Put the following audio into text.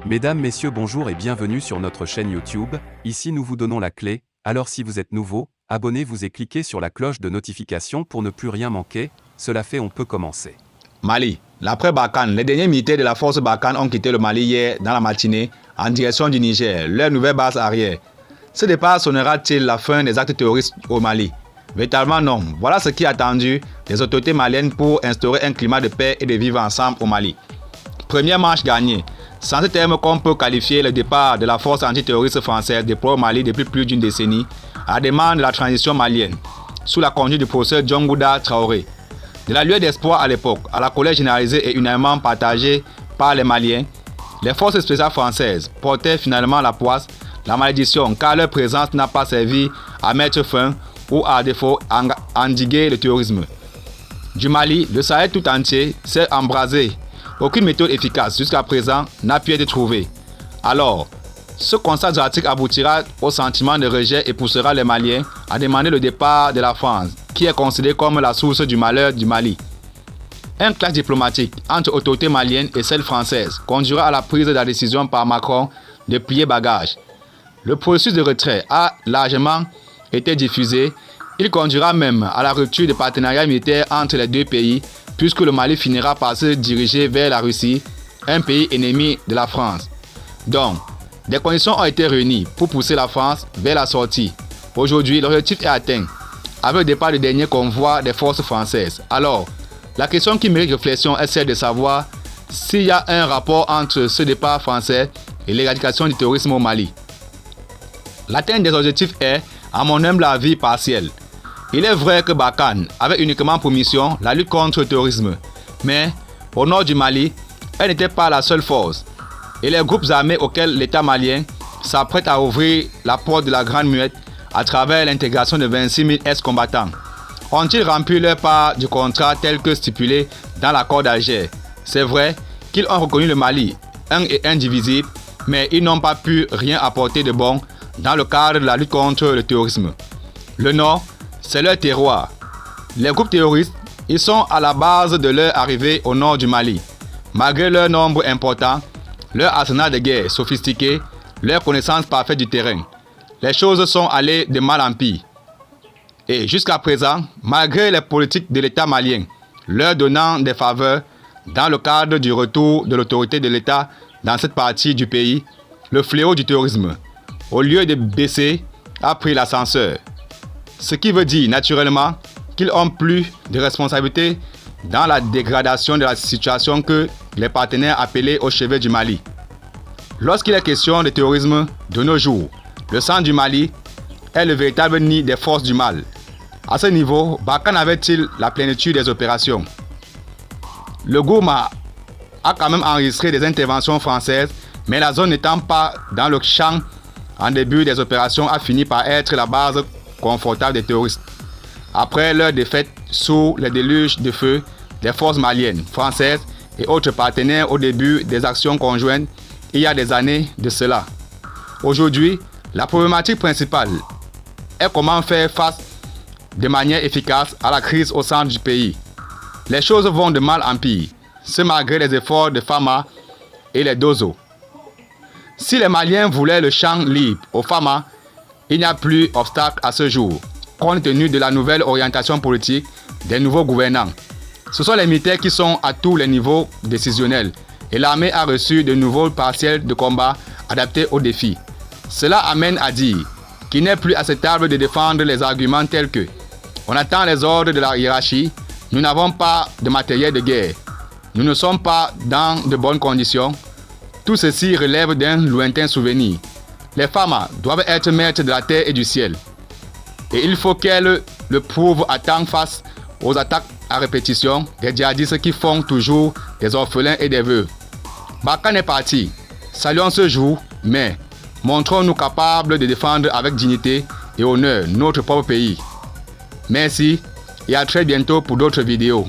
Mesdames, Messieurs, bonjour et bienvenue sur notre chaîne YouTube. Ici nous vous donnons la clé, alors si vous êtes nouveau, abonnez-vous et cliquez sur la cloche de notification pour ne plus rien manquer. Cela fait, on peut commencer. Mali. L'après-Barkhane, les derniers militaires de la force Barkhane ont quitté le Mali hier dans la matinée en direction du Niger, leur nouvelle base arrière. Ce départ sonnera-t-il la fin des actes terroristes au Mali? Véritablement non. Voilà ce qui est attendu des autorités maliennes pour instaurer un climat de paix et de vivre ensemble au Mali. Première manche gagnée. C'est en ce terme qu'on peut qualifier le départ de la force antiterroriste française déployée au Mali depuis plus d'une décennie à la demande de la transition malienne, sous la conduite du professeur Djongouda Traoré. De la lueur d'espoir à l'époque, à la colère généralisée et unanimement partagée par les Maliens, les forces spéciales françaises portaient finalement la poisse, la malédiction, car leur présence n'a pas servi à mettre fin ou à défaut à endiguer le terrorisme. Du Mali, le Sahel tout entier s'est embrasé. Aucune méthode efficace jusqu'à présent n'a pu être trouvée. Alors, ce constat drastique aboutira au sentiment de rejet et poussera les Maliens à demander le départ de la France, qui est considérée comme la source du malheur du Mali. Un clash diplomatique entre autorités maliennes et celles françaises conduira à la prise de la décision par Macron de plier bagages. Le processus de retrait a largement été diffusé. Il conduira même à la rupture des partenariats militaires entre les deux pays, puisque le Mali finira par se diriger vers la Russie, un pays ennemi de la France. Donc, des conditions ont été réunies pour pousser la France vers la sortie. Aujourd'hui, l'objectif est atteint, avec le départ du dernier convoi des forces françaises. Alors, la question qui mérite réflexion est celle de savoir s'il y a un rapport entre ce départ français et l'éradication du terrorisme au Mali. L'atteinte des objectifs est, à mon humble avis, partielle. Il est vrai que Barkhane avait uniquement pour mission la lutte contre le terrorisme, mais au nord du Mali, elle n'était pas la seule force. Et les groupes armés auxquels l'État malien s'apprête à ouvrir la porte de la Grande Muette à travers l'intégration de 26 000 ex-combattants ont-ils rempli leur part du contrat tel que stipulé dans l'accord d'Alger? C'est vrai qu'ils ont reconnu le Mali, un et indivisible, mais ils n'ont pas pu rien apporter de bon dans le cadre de la lutte contre le terrorisme. Le Nord, c'est leur terroir. Les groupes terroristes, ils sont à la base de leur arrivée au nord du Mali. Malgré leur nombre important, leur arsenal de guerre sophistiqué, leur connaissance parfaite du terrain, les choses sont allées de mal en pire. Et jusqu'à présent, malgré les politiques de l'État malien, leur donnant des faveurs dans le cadre du retour de l'autorité de l'État dans cette partie du pays, le fléau du terrorisme, au lieu de baisser, a pris l'ascenseur. Ce qui veut dire naturellement qu'ils ont plus de responsabilité dans la dégradation de la situation que les partenaires appelés au chevet du Mali. Lorsqu'il est question de terrorisme de nos jours, le centre du Mali est le véritable nid des forces du mal. À ce niveau, Barkhane avait-il la plénitude des opérations? Le Gourma a quand même enregistré des interventions françaises, mais la zone n'étant pas dans le champ en début des opérations a fini par être la base confortable des terroristes. Après leur défaite sous les déluges de feu des forces maliennes, françaises et autres partenaires au début des actions conjointes il y a des années de cela. Aujourd'hui, la problématique principale est comment faire face de manière efficace à la crise au centre du pays. Les choses vont de mal en pire, ce malgré les efforts de Fama et les Dozo. Si les Maliens voulaient le champ libre au Fama, il n'y a plus obstacle à ce jour, compte tenu de la nouvelle orientation politique des nouveaux gouvernants. Ce sont les militaires qui sont à tous les niveaux décisionnels et l'armée a reçu de nouveaux partiels de combat adaptés aux défis. Cela amène à dire qu'il n'est plus acceptable de défendre les arguments tels que on attend les ordres de la hiérarchie, nous n'avons pas de matériel de guerre, nous ne sommes pas dans de bonnes conditions. Tout ceci relève d'un lointain souvenir. Les femmes doivent être maîtres de la terre et du ciel. Et il faut qu'elles le prouvent à temps face aux attaques à répétition des djihadistes qui font toujours des orphelins et des veuves. Barkhane est parti. Saluons ce jour, mais montrons-nous capables de défendre avec dignité et honneur notre propre pays. Merci et à très bientôt pour d'autres vidéos.